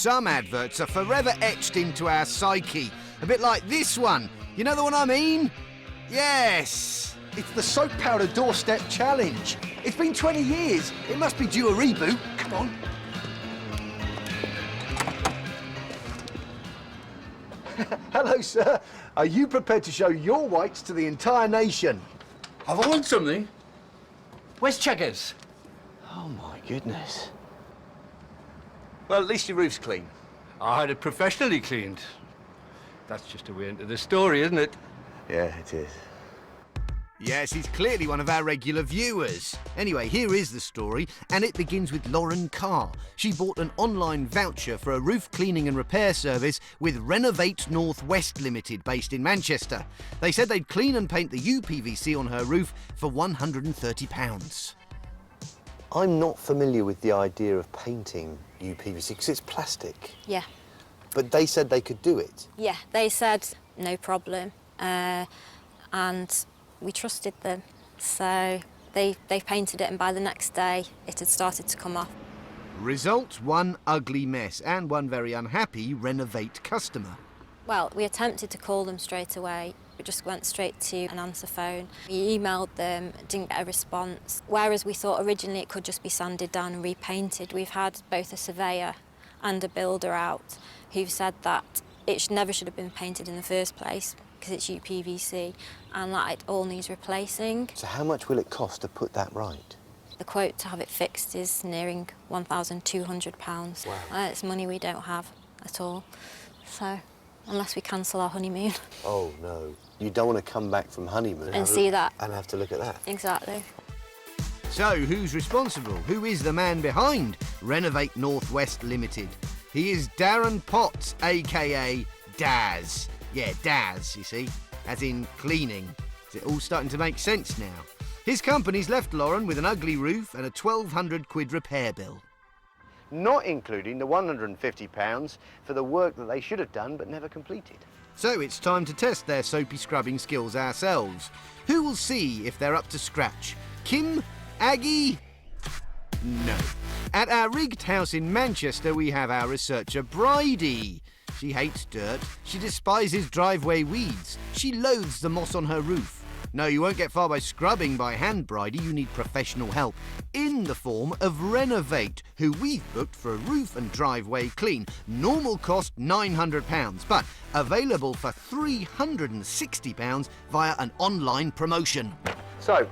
some adverts are forever etched into our psyche. A bit like this one. You know the one I mean? Yes. It's the soap powder doorstep challenge. It's been 20 years. It must be due a reboot. Come on. Hello, sir. Are you prepared to show your whites to the entire nation? Have I won something? Where's Cheggers? Oh, my goodness. Well, at least your roof's clean. I had it professionally cleaned. That's just a way into the story, isn't it? Yeah, it is. Yes, he's clearly one of our regular viewers. Anyway, here is the story, and it begins with Lauren Carr. She bought an online voucher for a roof cleaning and repair service with Renov8 Northwest Limited, based in Manchester. They said they'd clean and paint the UPVC on her roof for £130. I'm not familiar with the idea of painting UPVC because it's plastic. Yeah. But they said they could do it. Yeah, they said no problem, and we trusted them. So they painted it, and by the next day, it had started to come off. Result, one ugly mess and one very unhappy Renov8 customer. Well, we attempted to call them straight away. We just went straight to an answer phone. We emailed them, didn't get a response. Whereas we thought originally it could just be sanded down and repainted. We've had both a surveyor and a builder out who've said that it never should have been painted in the first place because it's UPVC and that it all needs replacing. So how much will it cost to put that right? The quote to have it fixed is nearing £1,200. Wow. It's money we don't have at all. So, unless we cancel our honeymoon. Oh, no. You don't want to come back from honeymoon And see that. and have to look at that. Exactly. So, who's responsible? Who is the man behind Renov8 Northwest Limited? He is Darren Potts, a.k.a. Daz. Yeah, Daz, you see, as in cleaning. Is it all starting to make sense now? His company's left Lauren with an ugly roof and a £1,200 repair bill. Not including the £150 for the work that they should have done but never completed. So it's time to test their soapy scrubbing skills ourselves. Who will see if they're up to scratch? Kim? Aggie? No. At our rigged house in Manchester, we have our researcher Bridie. She hates dirt. She despises driveway weeds. She loathes the moss on her roof. No, you won't get far by scrubbing by hand, Bridie. You need professional help in the form of Renov8, who we've booked for a roof and driveway clean. Normal cost £900, but available for £360 via an online promotion. So,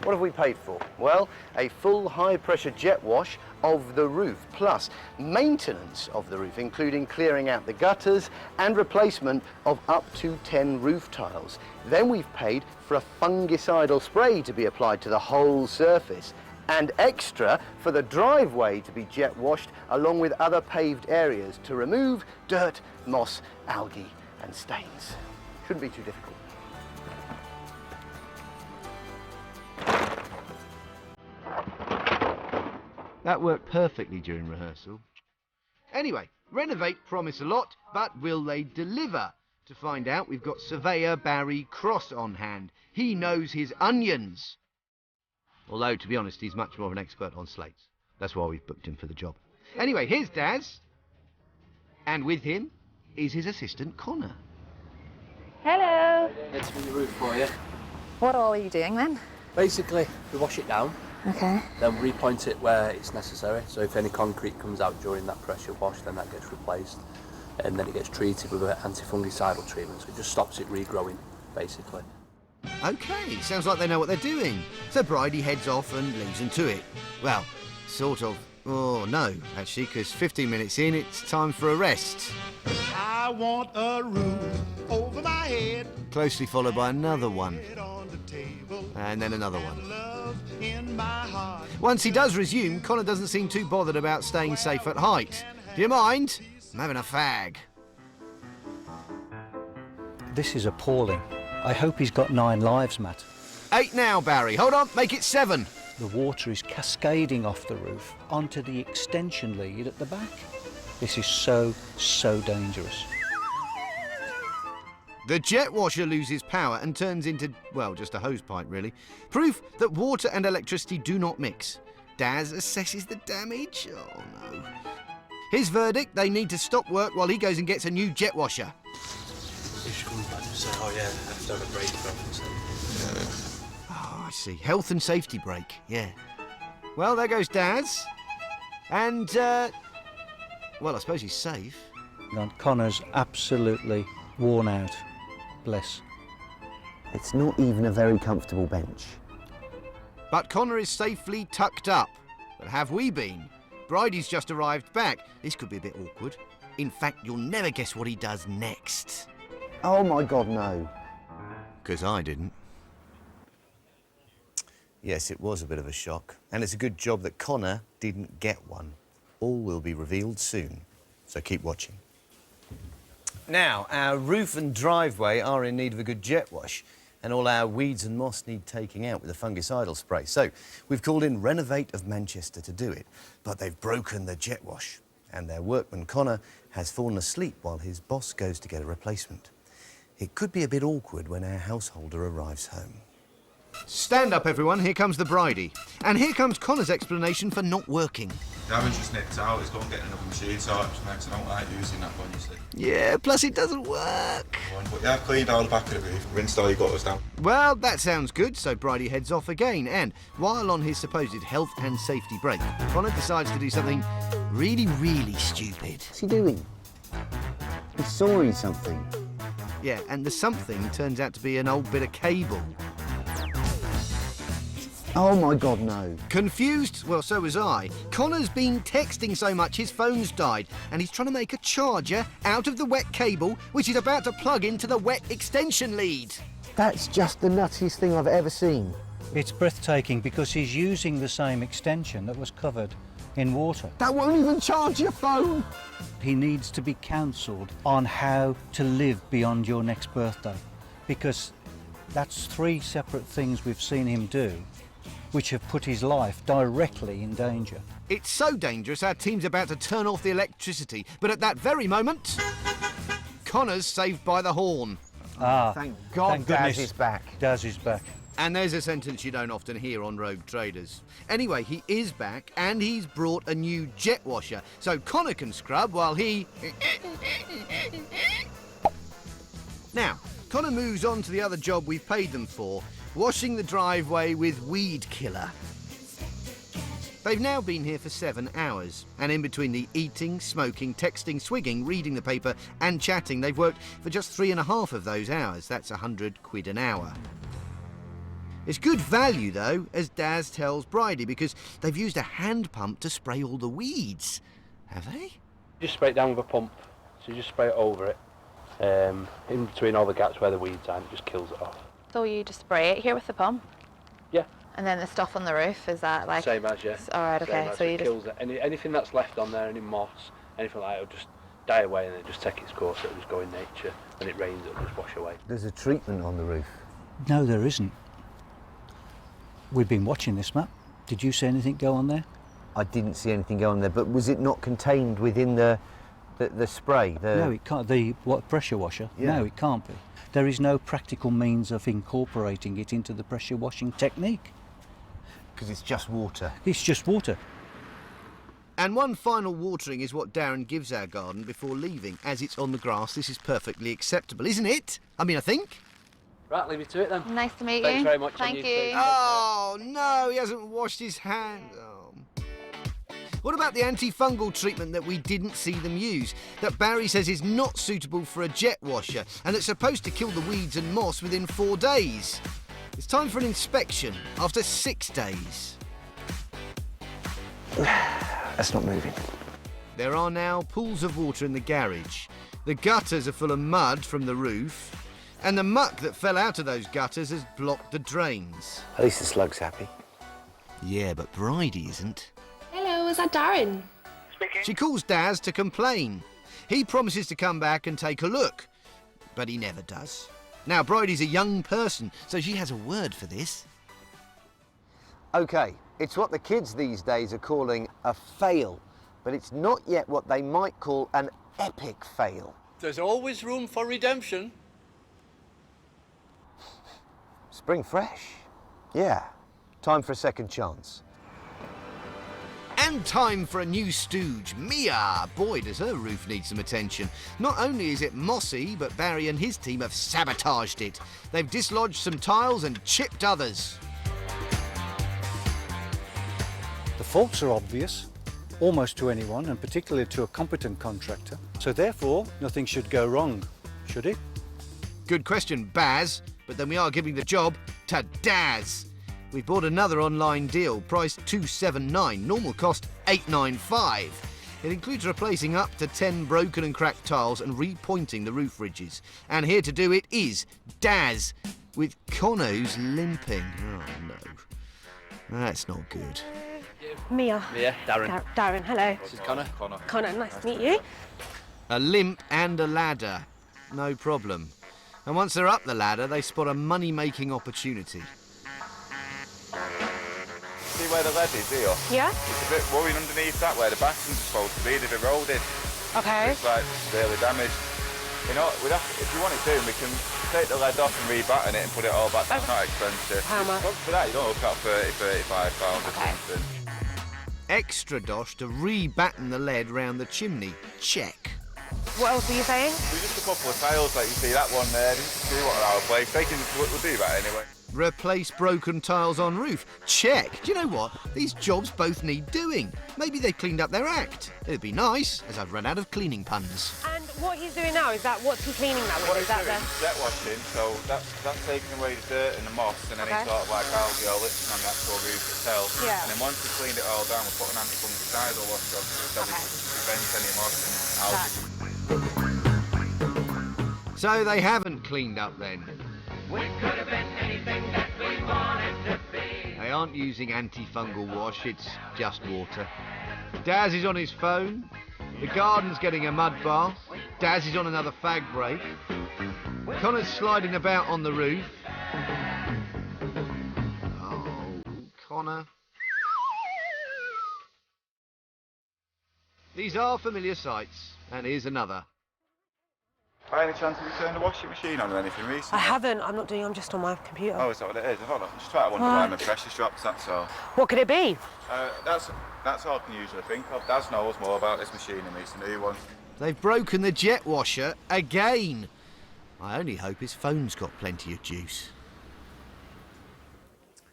what have we paid for? Well, a full high-pressure jet wash of the roof, plus maintenance of the roof, including clearing out the gutters and replacement of up to 10 roof tiles. Then we've paid for a fungicidal spray to be applied to the whole surface, and extra for the driveway to be jet washed along with other paved areas to remove dirt, moss, algae and stains. Shouldn't be too difficult. That worked perfectly during rehearsal. Anyway, Renov8 promise a lot, but will they deliver? To find out, we've got surveyor Barry Cross on hand. He knows his onions. Although, to be honest, he's much more of an expert on slates. That's why we've booked him for the job. Anyway, here's Daz. And with him is his assistant, Connor. Hello. Let's do the roof for you. What all are you doing then? Basically, we wash it down, Okay. then repoint it where it's necessary. So if any concrete comes out during that pressure wash, then that gets replaced. And then it gets treated with an antifungicidal treatment, so it just stops it regrowing, basically. OK, sounds like they know what they're doing. So Bridie heads off and leaves them to it. Well, sort of. Oh, no, actually, because 15 minutes in, it's time for a rest. I want a roof over my head. Closely followed by another one. And then another one. Once he does resume, Connor doesn't seem too bothered about staying safe at height. Do you mind? I'm having a fag. This is appalling. I hope he's got 9 lives, Matt. 8 now, Barry. Hold on, make it 7. The water is cascading off the roof onto the extension lead at the back. This is so dangerous. The jet washer loses power and turns into, well, just a hose pipe, really. Proof that water and electricity do not mix. Daz assesses the damage. Oh, no. His verdict, they need to stop work while he goes and gets a new jet washer. You should come back and say, oh yeah, I have to have a break from it. Oh, I see. Health and safety break, yeah. Well, there goes Daz. And, well, I suppose he's safe. And Connor's absolutely worn out. Bless. It's not even a very comfortable bench. But Connor is safely tucked up. But have we been? Bridie's just arrived back. This could be a bit awkward. In fact, you'll never guess what he does next. Oh my God, no. 'Cause I didn't. Yes, it was a bit of a shock. And it's a good job that Connor didn't get one. All will be revealed soon, so keep watching. Now, our roof and driveway are in need of a good jet wash, and all our weeds and moss need taking out with a fungicidal spray. So we've called in Renov8 of Manchester to do it, but they've broken the jet wash, and their workman Connor has fallen asleep while his boss goes to get a replacement. It could be a bit awkward when our householder arrives home. Stand up, everyone. Here comes the Bridie. And here comes Connor's explanation for not working. Damage just nipped out. He's going to get another machine, so it just makes I don't like using that one, you see. Yeah, plus it doesn't work. But yeah, I've cleaned all the back of the roof, rinsed all your gutters down. Well, that sounds good, so Bridie heads off again. And while on his supposed health and safety break, Connor decides to do something really, really stupid. What's he doing? He's sawing something. Yeah, and the something turns out to be an old bit of cable. Oh my God, no. Confused? Well, so was I. Connor's been texting so much his phone's died, and he's trying to make a charger out of the wet cable, which is about to plug into the wet extension lead. That's just the nuttiest thing I've ever seen. It's breathtaking because he's using the same extension that was covered in water. That won't even charge your phone. He needs to be counselled on how to live beyond your next birthday, because that's 3 separate things we've seen him do which have put his life directly in danger. It's so dangerous our team's about to turn off the electricity, but at that very moment, Connor's saved by the horn. Ah, thank God, thank goodness. Daz is back. Daz is back. And there's a sentence you don't often hear on Rogue Traders. Anyway, he is back, and he's brought a new jet washer, so Connor can scrub while he... Now, Connor moves on to the other job we've paid them for, washing the driveway with weed killer. They've now been here for 7 hours, and in between the eating, smoking, texting, swigging, reading the paper and chatting, they've worked for just 3.5 of those hours. That's £100 an hour. It's good value, though, as Daz tells Bridie, because they've used a hand pump to spray all the weeds. Have they? Just spray it down with a pump, so you just spray it over it, in between all the gaps where the weeds are, and it just kills it off. So you just spray it here with the pump? Yeah. And then the stuff on the roof, is that like... Same as, yeah. All right, okay. So you just... kills it. Anything that's left on there, any moss, anything like that, it'll just die away and it'll just take its course, it'll just go in nature. When it rains, it'll just wash away. There's a treatment on the roof. No, there isn't. We've been watching this map. Did you see anything go on there? I didn't see anything go on there, but was it not contained within the spray? No, it can't. The pressure washer? Yeah. No, it can't be. There is no practical means of incorporating it into the pressure washing technique. Because it's just water. It's just water. And one final watering is what Darren gives our garden before leaving. As it's on the grass, this is perfectly acceptable, isn't it? I mean, I think. Right, leave you to it then. Nice to meet you. Thanks very much. Thank on you. Oh, no, he hasn't washed his hands. Oh. What about the antifungal treatment that we didn't see them use, that Barry says is not suitable for a jet washer and that's supposed to kill the weeds and moss within 4 days? It's time for an inspection after 6 days. That's not moving. There are now pools of water in the garage. The gutters are full of mud from the roof, and the muck that fell out of those gutters has blocked the drains. At least the slug's happy. Yeah, but Bridie isn't. Hello, is that Darren? She calls Daz to complain. He promises to come back and take a look, but he never does. Now, Bridie's a young person, so she has a word for this. OK, it's what the kids these days are calling a fail, but it's not yet what they might call an epic fail. There's always room for redemption. Spring fresh. Yeah, time for a second chance. And time for a new stooge, Mia. Boy, does her roof need some attention. Not only is it mossy, but Barry and his team have sabotaged it. They've dislodged some tiles and chipped others. The faults are obvious, almost to anyone, and particularly to a competent contractor. So therefore, nothing should go wrong, should it? Good question, Baz. But then we are giving the job to Daz. We've bought another online deal, priced $279, normal cost $895. It includes replacing up to 10 broken and cracked tiles and repointing the roof ridges. And here to do it is Daz, with Connor who's limping. Oh no, that's not good. Mia. Mia, Darren. Darren, hello. This is Connor. Connor, nice to meet you. A limp and a ladder, no problem. And once they're up the ladder, they spot a money-making opportunity. See where the lead is here? Yeah? It's a bit worrying underneath that where the battens are supposed to be. They've eroded. Okay. It's like severely damaged. You know, if you want it doing, we can take the lead off and rebatten it and put it all back. That's not expensive. How much? For that, you don't look at 30, 35 pounds or something. Extra dosh to rebatten the lead round the chimney. Check. What else are you saying? Just a couple of tiles, like you see that one there. Didn't see what our place. We'll do that anyway. Replace broken tiles on roof. Check. Do you know what? These jobs both need doing. Maybe they cleaned up their act. It'd be nice, as I've run out of cleaning puns. And what he's doing now, what's he cleaning that with? Is that the... jet washing, so that's taking away the dirt and the moss and any sort of like algae or lichens on the actual roof itself. Yeah. And then once we've cleaned it all down, we'll put an antifungicidal wash on so we prevent any moss and algae. So they haven't cleaned up then. We could have been anything that we wanted to be. They aren't using antifungal wash, it's just water. Daz is on his phone. The garden's getting a mud bath. Daz is on another fag break. Connor's sliding about on the roof. Oh, Connor. These are familiar sights, and here's another. By any chance have you turned the washing machine on or anything recently? I haven't. I'm just on my computer. Oh, is that what it is? Hold on, just try to wonder why my pressure's dropped, that's all. What could it be? That's all I can usually think of. Daz knows more about this machine than me, it's a new one. They've broken the jet washer again. I only hope his phone's got plenty of juice.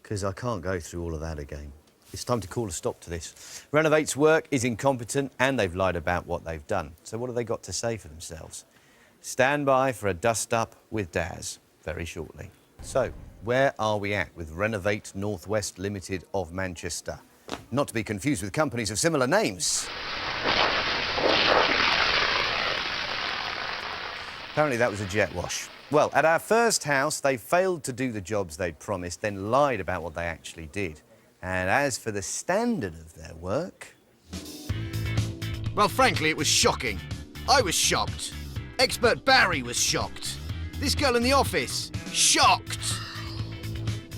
Because I can't go through all of that again. It's time to call a stop to this. Renov8's work is incompetent and they've lied about what they've done. So what have they got to say for themselves? Stand by for a dust-up with Daz very shortly. So, where are we at with Renov8 Northwest Limited of Manchester? Not to be confused with companies of similar names. Apparently that was a jet wash. Well, at our first house, they failed to do the jobs they'd promised, then lied about what they actually did. And as for the standard of their work... Well, frankly, it was shocking. I was shocked. Expert Barry was shocked. This girl in the office, shocked.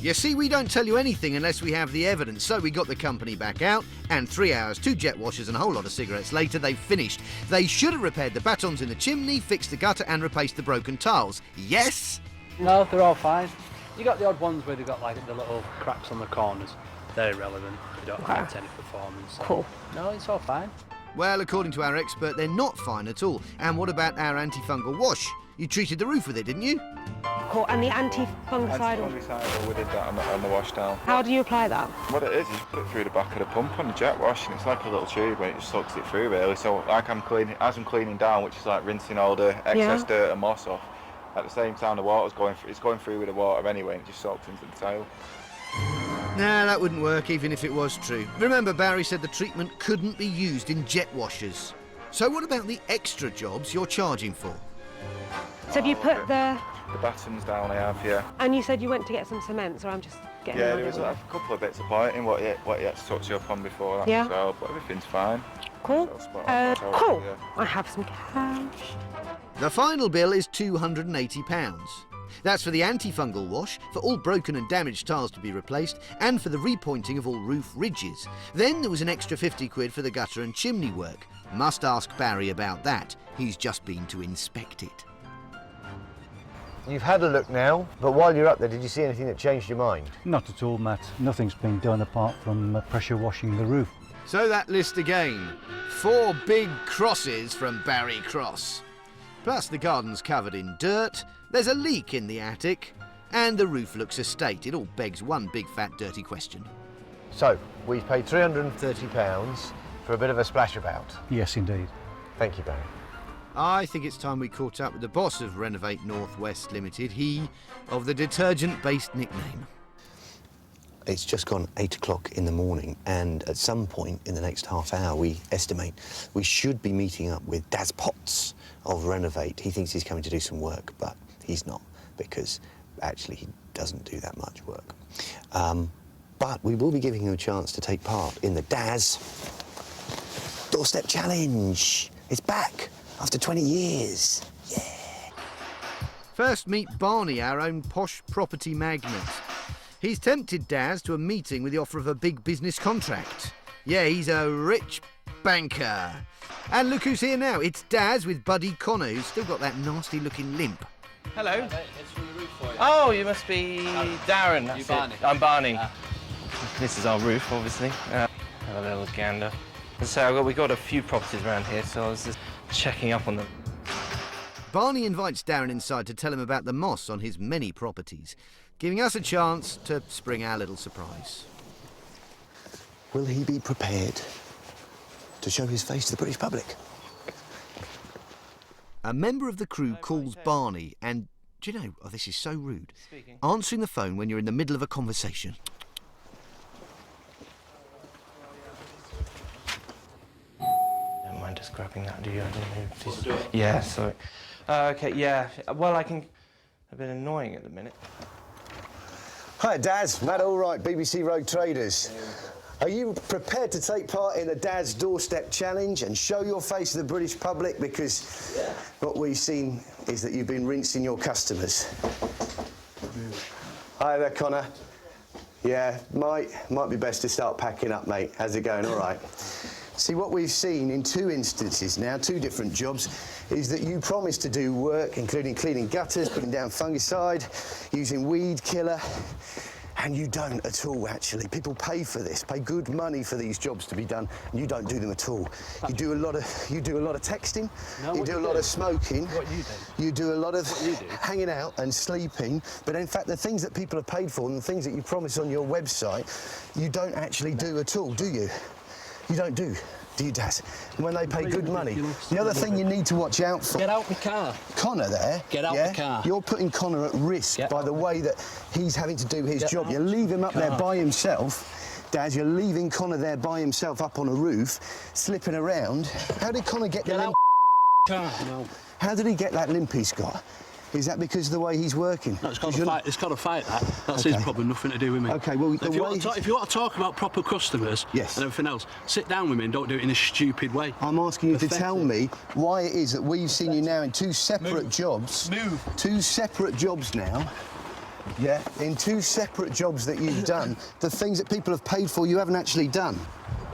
You see, we don't tell you anything unless we have the evidence, so we got the company back out, and 3 hours, 2 jet washers and a whole lot of cigarettes later, they finished. They should have repaired the batons in the chimney, fixed the gutter and replaced the broken tiles. Yes? No, they're all fine. You got the odd ones where they've got like the little cracks on the corners. They're irrelevant. They don't affect any performance. So. Cool. No, it's all fine. Well, according to our expert, they're not fine at all. And what about our antifungal wash? You treated the roof with it, didn't you? Cool. And the antifungicidal? Antifungicidal, we did that on the wash down. How do you apply that? What it is, you put it through the back of the pump on the jet wash, and it's like a little tube and it just sucks it through really. So like I'm cleaning down, which is like rinsing all the excess dirt and moss off, at the same time the water's it's going through with the water anyway, and it just soaks into the tile. Nah, that wouldn't work even if it was true. Remember, Barry said the treatment couldn't be used in jet washers. So what about the extra jobs you're charging for? So have you put the battens down, I have, yeah. And you said you went to get some cement, so I'm just getting... Yeah, there was like a couple of bits of pointing what you had to touch you up on before that as well, but everything's fine. Cool. So cool. Yeah. I have some cash. The final bill is £280. That's for the antifungal wash, for all broken and damaged tiles to be replaced, and for the repointing of all roof ridges. Then there was an extra 50 quid for the gutter and chimney work. Must ask Barry about that. He's just been to inspect it. You've had a look now, but while you're up there, did you see anything that changed your mind? Not at all, Matt. Nothing's been done apart from pressure washing the roof. So that list again. 4 big crosses from Barry Cross. Plus the garden's covered in dirt, there's a leak in the attic, and the roof looks estate. It all begs one big fat dirty question. So, we've paid £330 for a bit of a splash about. Yes, indeed. Thank you, Barry. I think it's time we caught up with the boss of Renov8 Northwest Limited, he of the detergent-based nickname. It's just gone 8 o'clock in the morning, and at some point in the next half hour, we estimate we should be meeting up with Daz Potts of Renov8. He thinks he's coming to do some work, but he's not, because actually he doesn't do that much work. But we will be giving him a chance to take part in the Daz Doorstep Challenge. It's back after 20 years. Yeah. First, meet Barney, our own posh property magnate. He's tempted Daz to a meeting with the offer of a big business contract. Yeah, he's a rich banker. And look who's here now. It's Daz with Buddy Connor, who's still got that nasty-looking limp. Hello. It's from the roof for you. Oh, you must be Darren. You Barney. I'm Barney. This is our roof, obviously. Have a little gander. So we've got a few properties around here, so I was just checking up on them. Barney invites Darren inside to tell him about the moss on his many properties, giving us a chance to spring our little surprise. Will he be prepared to show his face to the British public? A member of the crew calls Barney and, do you know, oh, this is so rude, answering the phone when you're in the middle of a conversation. Don't mind just grabbing that, do you? I don't know. Yeah, sorry. OK, yeah. Well, I can... A bit annoying at the minute. Hi, Daz. Matt Allwright, BBC Rogue Traders. Are you prepared to take part in the Daz Doorstep Challenge and show your face to the British public? Because what we've seen is that you've been rinsing your customers. Hi there, Connor. Yeah, might be best to start packing up, mate. How's it going? All right. See, what we've seen in 2 instances now, 2 different jobs, is that you promised to do work, including cleaning gutters, putting down fungicide, using weed killer, and you don't at all, actually. People pay for this, pay good money for these jobs to be done, and you don't do them at all. You do a lot of texting, you do a lot of smoking, you do a lot of hanging out and sleeping, but in fact, the things that people have paid for and the things that you promise on your website, you don't actually do at all, do you? You don't do you, Daz? When they pay good money. The other thing you need to watch out for... Get out the car. Connor there. Get out the car. You're putting Connor at risk by the way that he's having to do his job. You leave him up there by himself. Daz, you're leaving Connor there by himself up on a roof, slipping around. How did Connor get the limp? No. How did he get that limp he's got? Is that because of the way he's working? No, it's got to fight that. That's his problem, nothing to do with me. OK, well, if you want to talk about proper customers and everything else, sit down with me and don't do it in a stupid way. I'm asking you to tell me why it is that we've seen you now in 2 separate jobs. 2 separate jobs now. Yeah, in 2 separate jobs that you've done, the things that people have paid for you haven't actually done.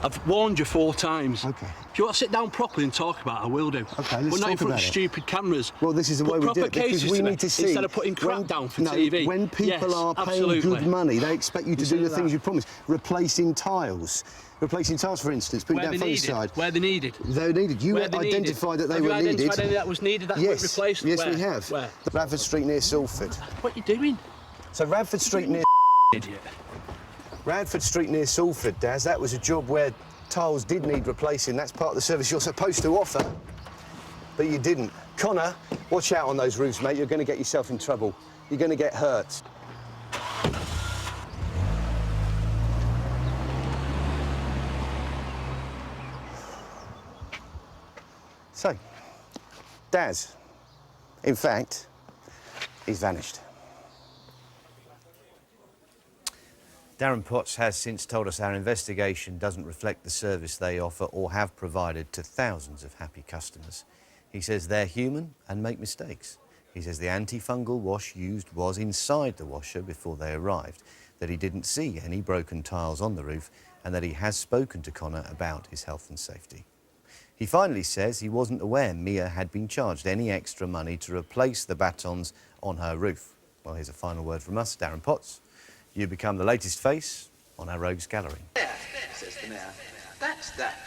I've warned you 4 times. OK. If you want to sit down properly and talk about it, I will do. OK, let's We're not in talk front about of it. stupid cameras. Well, this is the way we do it, because we need to see... Instead of putting crap down for TV. When people are paying good money, they expect you to do the things you promised. Replacing tiles. Replacing tiles, for instance, putting down fungicide. Where they're needed. They're needed. You identified that they were needed. Have you identified any that was needed that were replaced? Yes, we have. Where? Radford Street near Salford. What are you doing? So Radford Street near... Idiot. Radford Street near Salford, Daz, that was a job where tiles did need replacing. That's part of the service you're supposed to offer, but you didn't. Connor, watch out on those roofs, mate. You're going to get yourself in trouble. You're going to get hurt. So, Daz, in fact, he's vanished. Darren Potts has since told us our investigation doesn't reflect the service they offer or have provided to thousands of happy customers. He says they're human and make mistakes. He says the antifungal wash used was inside the washer before they arrived, that he didn't see any broken tiles on the roof, and that he has spoken to Connor about his health and safety. He finally says he wasn't aware Mia had been charged any extra money to replace the batons on her roof. Well, here's a final word from us, Darren Potts. You become the latest face on our Rogues Gallery. Says the mayor. That's that.